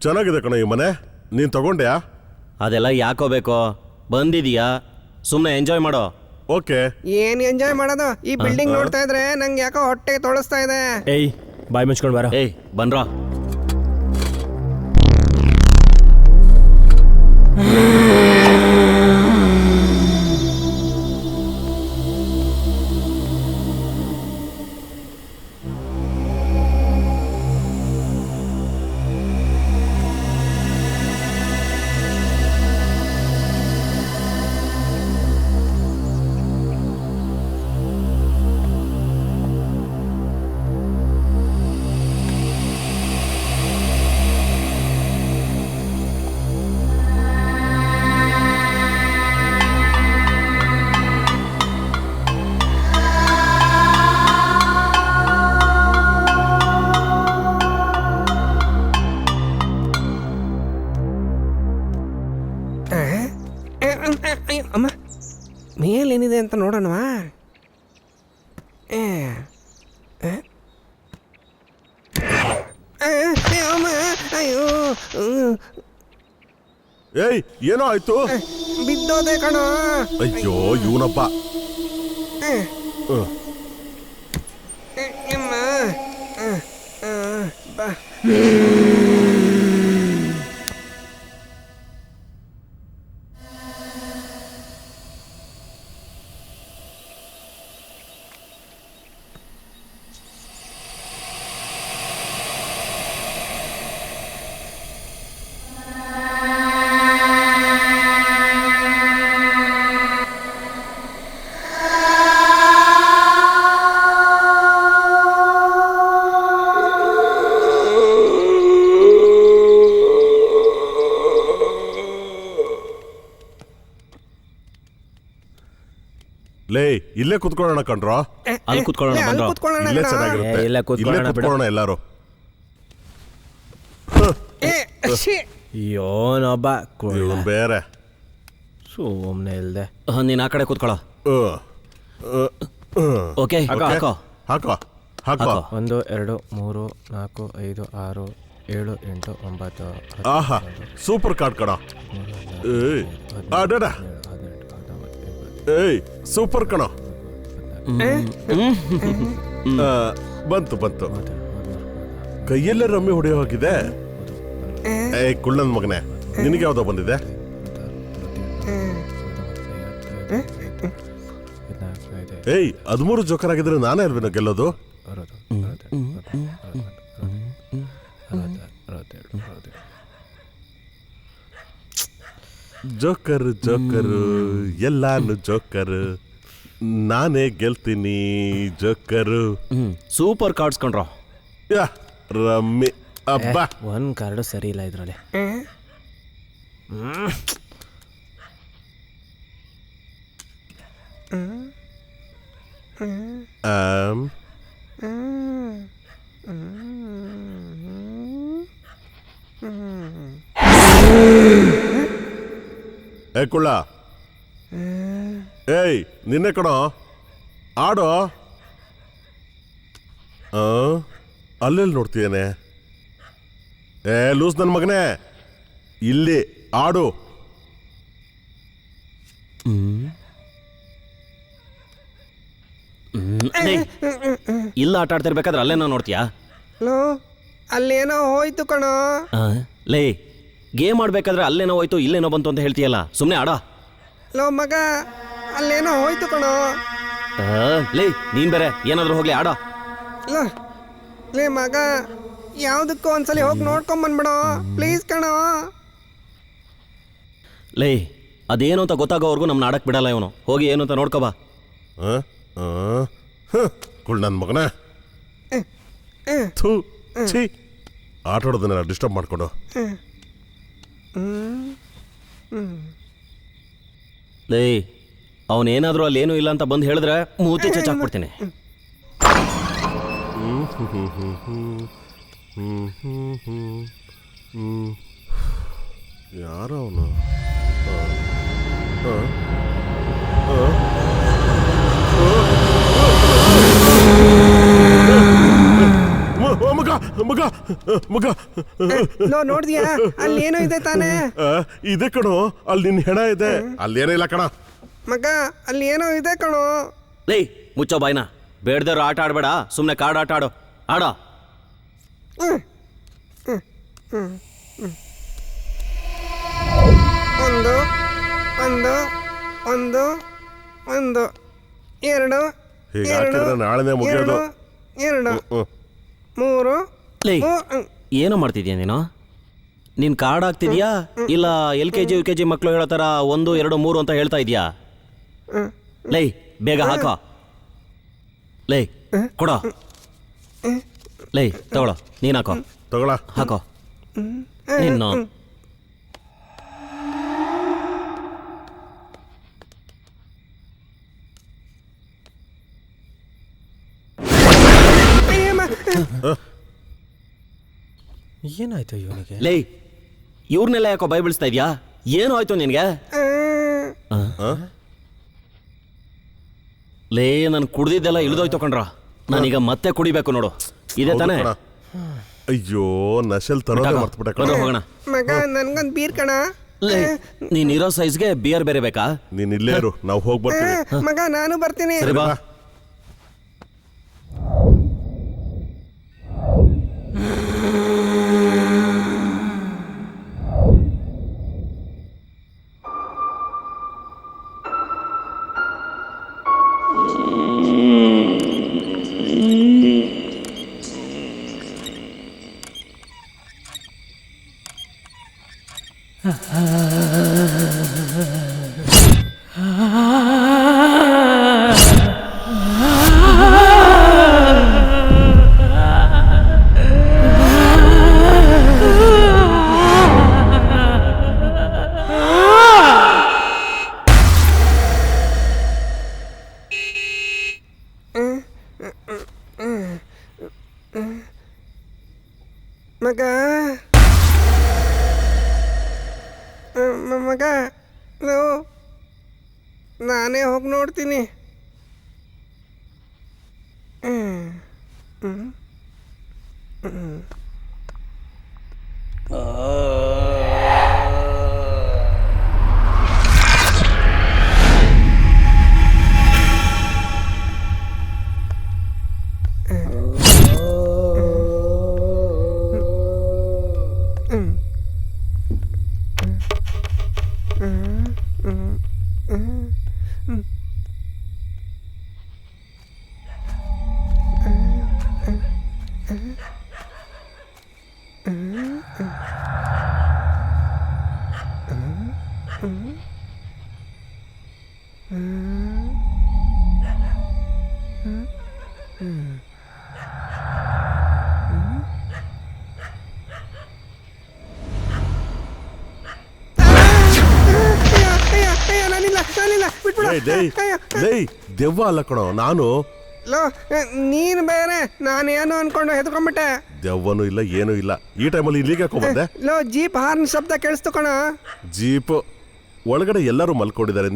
ಚೆನ್ನಾಗಿದೆ ಕಣ ಈ ಮನೆ. ನೀನ್ ತಗೊಂಡ್ಯಾ? ಅದೆಲ್ಲ ಯಾಕೋಬೇಕು, ಬಂದಿದೀಯಾ ಸುಮ್ಮನೆ ಎಂಜಾಯ್ ಮಾಡೋ. ಓಕೆ. ಏನ್ ಎಂಜಾಯ್ ಮಾಡೋದು? ಈ ಬಿಲ್ಡಿಂಗ್ ನೋಡ್ತಾ ಇದ್ರೆ ನಂಗೆ ಯಾಕೋ ಹೊಟ್ಟೆ ತೊಳಸ್ತಾ ಇದೆ. ಏಯ್ ಬಾಯ್ ಮುಚ್ಕೊಂಡು ಬರ. ಏಯ್ ಬನ್ರೋ. ಅಮ್ಮ ಮೇಲೇನಿದೆ ಅಂತ ನೋಡೋಣವಾ? ಅಮ್ಮ ಅಯ್ಯೋ ಏಯ್ ಏನೋ ಆಯ್ತು? ಬಿದ್ದೋದೆ ಕಣೋ. ಅಯ್ಯೋ ಇವನಪ್ಪ. ಅಮ್ಮ ಬಾ. ಲೇ ಇಲ್ಲೇ ಕುತ್ಕೊಳ್ಳೋಣ ಕಣ್ರೋ. ಅಲ್ಲಿ ಕುತ್ಕೊಳ್ಳೋಣ ಬಂದ್ರೋ. ಇಲ್ಲೇ ಚೆನ್ನಾಗಿರುತ್ತೆ. ಇಲ್ಲೇ ಕೂತ್ಕೊಳ್ಳೋಣ ಬಿಡು. ಕುತ್ಕೊಳ್ಳೋಣ ಎಲ್ಲಾರು. ಯೋನೊಬ್ಬ ಇವನ್ ಬೇರೆ. ಸುಮ್ಮನೆ ಇಲ್ದೆ. ನೀನ್ ಆ ಕಡೆ ಕೂತ್ಕೊಳ್ಳೋ. ಓಕೆ ಹಾಕೋ. ಹಾಕೋ ಹಾಕೋ. 1 2 3 4 5 6 7 8 9 ಆಹಾ ಸೂಪರ್ ಕಾರ್ಡ್ ಕಣ. ಏಯ್ ಸೂಪರ್ ಕಣ. ಬಂತು ಬಂತು. ಕೈಯಲ್ಲೇ ರಮ್ಮಿ ಹೊಡೆಯೋ ಹಾಕಿದೆ. ಏಯ್ ಕುಳ್ಳನ್ ಮಗನೆ, ನಿನಗೆ ಯಾವ್ದೋ ಬಂದಿದೆ? ಏಯ್ 13 ಜೋಕರ್ ಆಗಿದ್ರೆ ನಾನೇ ಅಲ್ವೇನೋ ಗೆಲ್ಲೋದು? ಜೋಕರ್ ಜೋಕರ್ ಎಲ್ಲಾನು ಜೋಕರ್, ನಾನೇ ಗೆಲ್ತೀನಿ ಜೋಕರ್. ಸೂಪರ್ ಕಾರ್ಡ್ಸ್ ಕಣ್ರೋ. ಯಾ ರಮ್ಮಿ ಅಬ್ಬ. ಒಂದು ಕಾರ್ಡು ಸರಿ ಇಲ್ಲ ಇದರಲ್ಲಿ. ಏ ಕುಳ್ಳ, ಏಯ್ ನಿನ್ನೆ ಕಣೋ ಆಡೋ. ಅಲ್ಲೆಲ್ಲಿ ನೋಡ್ತೀಯೇನೆ? ಏ ಲೂಸ್ ನನ್ನ ಮಗನೇ, ಇಲ್ಲಿ ಆಡು. ಇಲ್ಲ ಆಟ ಆಡ್ತಿರ್ಬೇಕಾದ್ರೆ ಅಲ್ಲೇನೋ ನೋಡ್ತೀಯಾ? ಲೋ ಅಲ್ಲೇನೋ ಹೋಯ್ತು ಕಣೋ. ಲೇ ಗೇಮ್ ಆಡ್ಬೇಕಾದ್ರೆ ಅಲ್ಲೇನೋ ಹೋಯ್ತು ಇಲ್ಲೇನೋ ಬಂತು ಅಂತ ಹೇಳ್ತೀಯಲ್ಲ, ಸುಮ್ಮನೆ ಆಡ. ಲೋ ಮಗ ಅಲ್ಲೇನೋ ಹೋಯ್ತು ಕಣೋ. ಲೇ ನೀನ್ ಬೇರೆ ಏನಾದ್ರೂ ಹೋಗ್ಲಿ ಆಡ. ಲೇ ಮಗ ಯಾವುದಕ್ಕೂ ಒಂದ್ಸಲಿ ಹೋಗಿ ನೋಡ್ಕೊಂಬಂದ್ಬಿಡೋ ಪ್ಲೀಸ್ ಕಣೋ. ಲೇ ಅದೇನು ಅಂತ ಗೊತ್ತಾಗೋವರೆಗೂ ನಮ್ನ ಆಡಕ್ ಬಿಡಲ್ಲ ಇವನು. ಹೋಗಿ ಏನು ಅಂತ ನೋಡ್ಕೊಬಾ. ಕುಳ್ ನನ್ನ ಮಗನ, ಆಟ ಆಡೋದನ್ನೆಲ್ಲ ಡಿಸ್ಟರ್ಬ್ ಮಾಡ್ಕೊಂಡು. ಲೇ ಅವನೇನಾದ್ರೂ ಅಲ್ಲಿ ಏನೂ ಇಲ್ಲ ಅಂತ ಬಂದು ಹೇಳಿದ್ರೆ ಮೂತಿ ಚಚ್ಚಾಕ್ಬಿಡ್ತೀನಿ. ಯಾರೋ ಅವನು. ಮಗ ಮಗ ಮಗ ಲೋ ನೋಡ್ದ್ಯಾ ಅಲ್ಲಿ ಏನೋ ಇದೆ ತಾನೇ? ಇದೆ ಕಣೋ, ಅಲ್ಲಿ ನಿನ್ ಹೆಣ ಇದೆ. ಅಲ್ಲೇನೋ ಇಲ್ಲ ಕಣ. ಮಗ ಅಲ್ಲಿ ಏನೋ ಇದೆ ಕಣೋ. ಲೇ ಮುಚ್ಚೋ ಬಾಯ್ನ, ಬೇಡ್ದವ್ರು ಆಟ ಆಡ್ಬೇಡ, ಸುಮ್ಮನೆ ಕಾರ್ಡ್ ಆಟ ಆಡೋ. ಆಡೋ. ಒಂದು ಒಂದು ಒಂದು ಒಂದು ಎರಡು ಹೀಗೆ ಎರಡು ಹಾಕಿದ್ರೆ ನಾಳೆನೇ ಮುಗಿಯೋದು. ಎರಡು ಮೂರು ಲೇ ಏನೋ ಮಾಡ್ತಿದ್ಯಾ ನೀನು? ನೀನ್ ಕಾರ್ಡ್ ಹಾಕ್ತಿದ್ಯಾ ಇಲ್ಲ LKG UKG ಮಕ್ಕಳು ಹೇಳೋ ಥರ 1 2 3 ಅಂತ ಹೇಳ್ತಾ ಇದೀಯಾ? ಲೈ ಬೇಗ ಹಾಕೋ. ಲೈ ಕೊಡೋ. ಲೈ ತಗೊಳ್ಳೋ, ನೀನ್ ಹಾಕೋ. ತಗೊಳ. ಹಾಕೋ ಇನ್ನು. ಏನಾಯ್ತು ಇವನಿಗೆ? ಲೈ ಇವ್ರನ್ನೆಲ್ಲ ಯಾಕೋ ಬೈಬಿಳಿಸ್ತಾ ಇದ್ಯಾ? ಏನು ಆಯ್ತು ನಿನ್ಗೆ? ಲೇ ನಾನು ಕುಡ್ದಿದ್ದೆಲ್ಲ ಇಳಿದೋಯ್ತು ಕಣ್ರ. ನಾನೀಗ ಮತ್ತೆ ಕುಡಿಬೇಕು ನೋಡು. ಇದೆ ತಾನೇ? ಅಯ್ಯೋ ನಶೆಲ್ ತರೋದೇ ಮರ್ತ್ಬಿಟ್ಟೆ ಕಣ. ಹೋಗೋಣ. ಮಗ ನನ್ಗೊಂದ್ ಬೀರ್ ಕಣ. ಲೇ ನೀನ್ ಇರೋ ಸೈಜ್ಗೆ ಬಿಯರ್ ಬೇರೆ ಬೇಕಾ? ನೀನ್ ಇಲ್ಲೇ ಇರು, ನಾವು ಹೋಗಿ ಬರ್ತೀವಿ. ಮಗ ನಾನು ಬರ್ತೀನಿ. ಸರಿ ಬಾ. ಮಗ ಮಗ ನಾನೇ ಹೋಗಿ ನೋಡ್ತೀನಿ. ದೆವ್ವ ಅಲ್ಲ ಕಣೋ ನಾನು. ಲೋ ನೀನು ಬೇರೆ, ನಾನೇನು ಅನ್ಕೊಂಡು ಹೆದ್ಕೊಂಡ್ಬಿಟ್ಟೆ. ದೆವ್ವನೂ ಇಲ್ಲ ಏನೂ ಇಲ್ಲ. ಈ ಟೈಮಲ್ಲಿ ಇಲ್ಲಿಗೆ ಯಾಕೋ ಬಂದೆ? ಲೋ ಜೀಪ್ ಹಾರ್ನ್ ಶಬ್ದ ಕೇಳಿಸ್ತು ಕಣ. ಜೀಪ್ ಒಳಗಡೆ ಎಲ್ಲರೂ ಮಲ್ಕೊಂಡಿದ್ದಾರೆ.